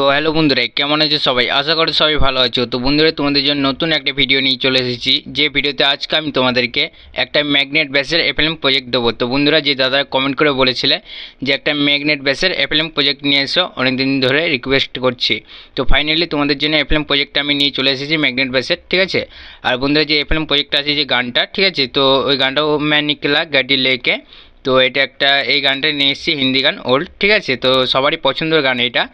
তো হ্যালো বন্ধুরা, কেমন আছো সবাই? আশা করি সবাই ভালো আছো। তো বন্ধুরা, তোমাদের জন্য নতুন একটা ভিডিও নিয়ে চলে এসেছি। যে ভিডিওতে আজকে আমি তোমাদেরকে একটা ম্যাগনেট ব্যাসের এফএলএম প্রজেক্ট দেবো। তো বন্ধুরা, যে দাদা কমেন্ট করে বলেছিলে যে একটা ম্যাগনেট ব্যাসের এফএলএম প্রজেক্ট নিয়ে এসো, অনেকদিন ধরে রিকোয়েস্ট করছি। তো ফাইনালি তোমাদের জন্য এফএলএম প্রজেক্টটা আমি নিয়ে চলে এসেছি ম্যাগনেট ব্যাসের, ঠিক আছে। আর বন্ধুরা, যে এফএলএম প্রজেক্টটা আছে, যে গানটা, ঠিক আছে, তো ওই গানটা ও ম্যান নিকলা গাড়ি লেকে, তো এটা একটা এই গানটা নিয়ে এসেছি, হিন্দি গান, ওল্ড, ঠিক আছে। তো সবারই পছন্দের গান এটা।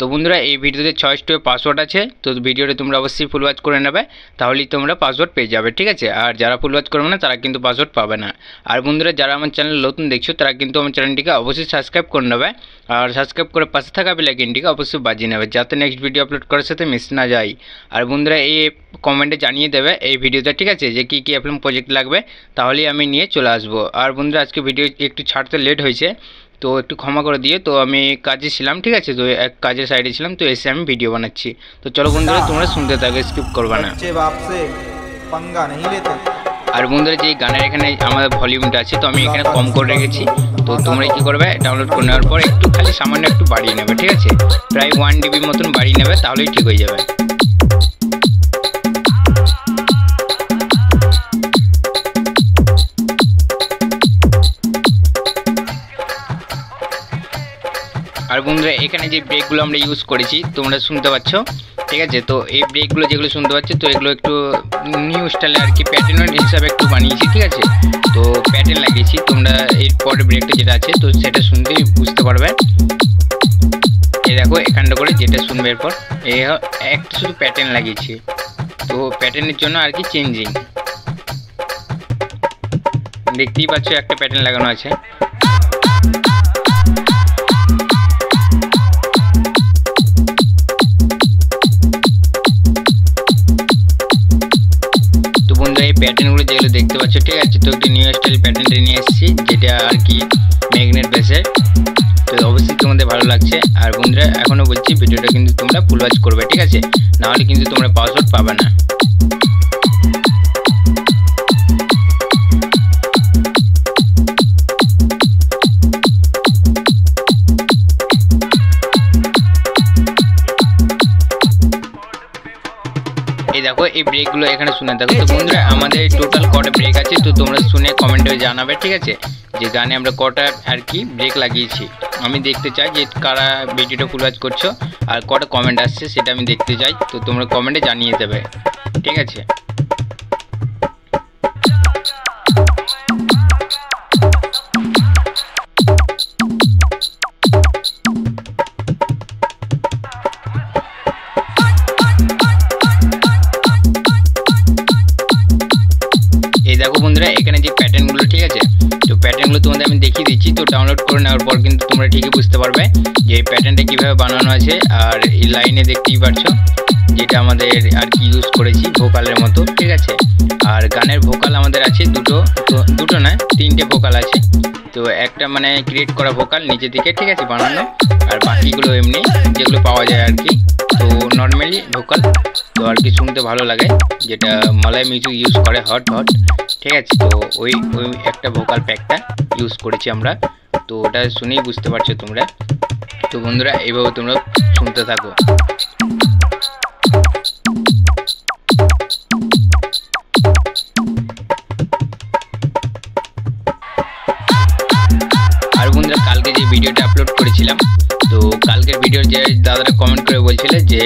তো বন্ধুরা, এই ভিডিওতে 6 স্টেপের পাসওয়ার্ড আছে। তো ভিডিওটা তোমরা অবশ্যই ফুল ওয়াচ করে নেবে, তাহলেই তোমরা পাসওয়ার্ড পেয়ে যাবে, ঠিক আছে। আর যারা ফুল ওয়াচ করবে না তারা কিন্তু পাসওয়ার্ড পাবে না। আর বন্ধুরা, যারা আমার চ্যানেল নতুন দেখছো তারা কিন্তু আমার চ্যানেলটিকে অবশ্যই সাবস্ক্রাইব করে নেবে, আর সাবস্ক্রাইব করে পাশে থাকা বেল আইকনটিকে অবশ্যই বাজিয়ে নেবে, যাতে নেক্সট ভিডিও আপলোড করার সাথে মিস না যায়। আর বন্ধুরা, এই কমেন্টে জানিয়ে দেবে এই ভিডিওতে, ঠিক আছে, যে কী কী এফএলএম প্রজেক্ট লাগবে, তাহলেই আমি নিয়ে চলে আসবো। আর বন্ধুরা, আজকে ভিডিও একটু ছাড়তে লেট হয়েছে, তো একটু ক্ষমা করে দিয়ে। তো আমি কাজে ছিলাম, ঠিক আছে, তো এক কাজের সাইডে ছিলাম, তো এসে আমি ভিডিও বানাচ্ছি। তো চলো বন্ধুরা, তোমরা শুনতে থাকো, স্কিপ করবে না। আর বন্ধুরা, যে গানের এখানে আমাদের ভলিউমটা আছে, তো আমি এখানে কম করে রেখেছি। তো তোমরা কী করবে, ডাউনলোড করে নেওয়ার পর একটু খালি সামান্য একটু বাড়িয়ে নেবে, ঠিক আছে, প্রায় 1 dB মতন বাড়িয়ে নেবে, তাহলেই ঠিক হয়ে যাবে। আর বন্ধুরা, এখানে যে ব্রেকগুলো আমরা ইউজ করেছি তোমরা শুনতে পাচ্ছ, ঠিক আছে। তো এই ব্রেকগুলো যেগুলো শুনতে পাচ্ছ, তো এগুলো একটু নিউ স্টাইলে আর কি প্যাটার্ন হিসাবে একটু বানিয়েছি, ঠিক আছে। তো প্যাটার্ন লাগিয়েছি, তোমরা এর পরে ব্রেকটা যেটা আছে তো সেটা শুনতেই বুঝতে পারবে। এই দেখো, এখানটা করে যেটা শুনবে এরপর একটা শুধু প্যাটার্ন লাগিয়েছি, তো প্যাটার্নের জন্য আর কি চেঞ্জিং দেখতেই পাচ্ছ, একটা প্যাটার্ন লাগানো আছে। এই প্যাটার্নগুলো যেগুলো দেখতে পাচ্ছ, ঠিক আছে, তো একটি নিউ স্টাইল প্যাটার্নটা নিয়ে এসেছি, যেটা আর কি ম্যাগনেট বেসের। তো অবশ্যই তোমাদের ভালো লাগছে। আর বন্ধুরা, এখনও বলছি ভিডিওটা কিন্তু তোমরা ফুল ওয়াচ করবে, ঠিক আছে, নাহলে কিন্তু তোমরা পাসওয়ার্ড পাবে না। এই দেখো, এই ব্রেকগুলো এখানে শুনে থাকো। তো বন্ধুরা, আমাদের টোটাল কটা ব্রেক আছে তো তোমরা শুনে কমেন্টে জানাবে, ঠিক আছে, যে গানে আমরা কটা আর কি ব্রেক লাগিয়েছি। আমি দেখতে চাই যে কারা ভিডিওটা ফুল ওয়াচ করছো আর কটা কমেন্ট আসছে সেটা আমি দেখতে চাই। তো তোমরা কমেন্টে জানিয়ে দেবে, ঠিক আছে। দেখো বন্ধুরা, এখানে যে প্যাটার্নগুলো, ঠিক আছে, তো প্যাটার্নগুলো তোমাদের আমি দেখিয়ে দিচ্ছি। তো ডাউনলোড করে নেওয়ার পর কিন্তু তোমরা ঠিকই বুঝতে পারবে যে এই প্যাটার্নটা কীভাবে বানানো আছে। আর এই লাইনে দেখতেই পাচ্ছ যেটা আমাদের আর কি ইউজ করেছি ভোকালের মতো, ঠিক আছে। আর গানের ভোকাল আমাদের আছে দুটো, তো দুটো না, 3টে ভোকাল আছে। তো একটা মানে ক্রিয়েট করা ভোকাল নিচের দিকে, ঠিক আছে, বানানো, আর বাকিগুলো এমনি যেগুলো পাওয়া যায় আর কি। তো নর্মালি ভোকাল, তো আর কি শুনতে ভালো লাগে, যেটা মালয় মিউজিক ইউজ করে হট, ঠিক আছে। তো ওই একটা ভোকাল প্যাকটা ইউজ করেছি আমরা, তো ওটা শুনেই বুঝতে পারছো তোমরা। তো বন্ধুরা, এইভাবে তোমরা শুনতে থাকো। আর বন্ধুরা, কালকে যে ভিডিওটা আপলোড করেছিলাম, তো কালকের ভিডিওর যে দাদারা কমেন্ট করে বলছিলে যে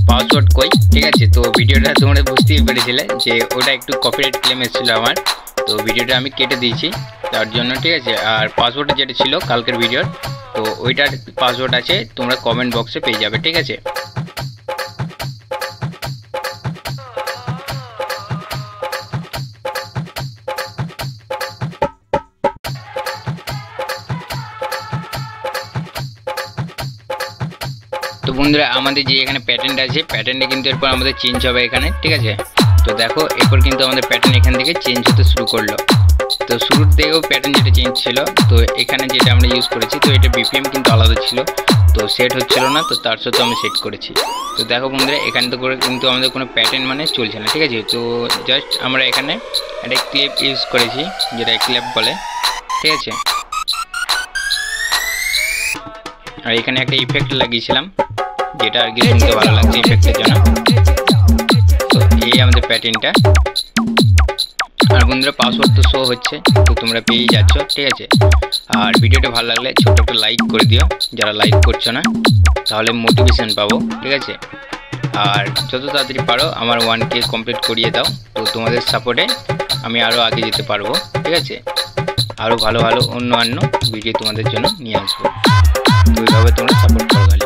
পাসওয়ার্ড কই, ঠিক আছে, তো ভিডিওটা তোমরা বুঝতেই পেরেছিলে যে ওটা একটু কপিরাইট ক্লেম এসেছিলো আমার, তো ভিডিওটা আমি কেটে দিয়েছি তার জন্য, ঠিক আছে। আর পাসওয়ার্ডটা যেটা ছিল কালকের ভিডিওর, তো ওইটার পাসওয়ার্ড আছে, তোমরা কমেন্ট বক্সে পেয়ে যাবে, ঠিক আছে। তো বন্ধুরা, আমাদের যে এখানে প্যাটার্নটা আছে, প্যাটার্নটা কিন্তু এরপর আমাদের চেঞ্জ হবে এখানে, ঠিক আছে। তো দেখো, এরপর কিন্তু আমাদের প্যাটার্ন এখান থেকে চেঞ্জ হতে শুরু করলো। তো শুরুর দিকেও প্যাটার্ন যেটা চেঞ্জ ছিল, তো এখানে যেটা আমরা ইউজ করেছি, তো এটা বিপিএম কিন্তু আলাদা ছিল, তো সেট হচ্ছিল না, তো তার সাথে আমি সেট করেছি। তো দেখো বন্ধুরা, এখানে তো করে কিন্তু আমাদের কোনো প্যাটার্ন মানে চলছে না, ঠিক আছে। তো জাস্ট আমরা এখানে একটা ক্লিপ ইউজ করেছি, যেটা ক্লিপ বলে, ঠিক আছে। আর এখানে একটা ইফেক্ট লাগিয়েছিলাম, যেটা আর কি শুনতে ভালো লাগছে ইফেক্টের জন্য। তো এই আমাদের প্যাটার্নটা। আর বন্ধুরা পাসওয়ার্ড তো শো হচ্ছে, তো তোমরা পেয়েই যাচ্ছ, ঠিক আছে। আর ভিডিওটা ভালো লাগলে ছোট্ট একটা লাইক করে দিও, যারা লাইক করছো না, তাহলে মোটিভেশন পাবো, ঠিক আছে। আর যত তাড়াতাড়ি পারো আমার 1K কমপ্লিট করিয়ে দাও, তো তোমাদের সাপোর্টে আমি আরও আগে যেতে পারবো, ঠিক আছে। আরও ভালো ভালো অন্য ভিডিও তোমাদের জন্য নিয়ে আসবো, তো এইভাবে তোমরা সাপোর্ট করো খালি।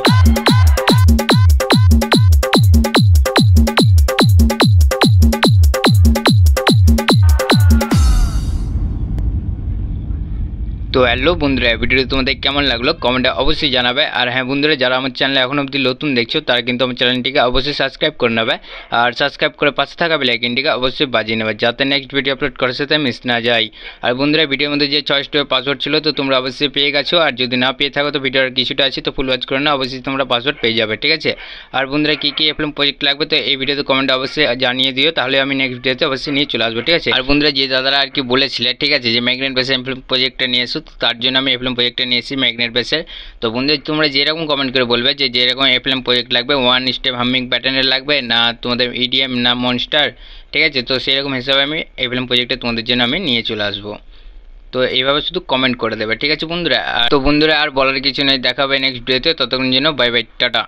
তো হ্যালো বন্ধুরা, ভিডিওটি তোমাদের কেমন লাগলো কমেন্টে অবশ্যই জানাবে। আর হ্যাঁ বন্ধুরা, যারা আমার চ্যানেলে এখন অবধি নতুন দেখছো তারা কিন্তু আমার চ্যানেলটিকে অবশ্যই সাবস্ক্রাইব করে নেবে, আর সাবস্ক্রাইব করে পাশে থাকা বেল আইকনটিকে অবশ্যই বাজিয়ে নেবে, যাতে নেক্সট ভিডিও আপলোড করার সাথে মিস না যায়। আর বন্ধুরা, ভিডিওর মধ্যে যে 6 স্টেপের পাসওয়ার্ড ছিল তো তোমরা অবশ্যই পেয়ে গেছো, আর যদি না পেয়ে থাকো তো ভিডিওর কিছুটা আছে, তো ফুল ওয়াচ করে না, অবশ্যই তোমরা পাসওয়ার্ড পেয়ে যাবে, ঠিক আছে। আর বন্ধুরা, কী এফএলএম প্রজেক্ট লাগবে তো এই ভিডিওতে কমেন্টে অবশ্যই জানিয়ে দিও, তাহলে আমি নেক্সট ভিডিওতে অবশ্যই নিয়ে চলে আসবো, ঠিক আছে। আর বন্ধুরা, যে দাদারা আর কি বলেছিলে, ঠিক আছে, যে ম্যাগনেট বেসের এফএলএম প্রজেক্টটা নিয়ে এসো, তো তার জন্য আমি এফএলএম প্রজেক্টটা নিয়ে এসেছি ম্যাগনেট বেসের। তো বন্ধুরা, তোমরা যেরকম কমেন্ট করে বলবে যে যেরকম এফএলএম প্রজেক্ট লাগবে, 1 স্টেপ হামিং প্যাটার্নের লাগবে না তোমাদের ইডিএম না মনস্টার, ঠিক আছে, তো সেরকম হিসাবে আমি এফএলএম প্রজেক্টটা তোমাদের জন্য আমি নিয়ে চলে আসবো। তো এইভাবে শুধু কমেন্ট করে দেবে, ঠিক আছে বন্ধুরা। তো বন্ধুরা, আর বলার কিছু নেই, দেখা হবে নেক্সট ভিডিওতে, ততক্ষণ জন্য বাই বাই, টাটা।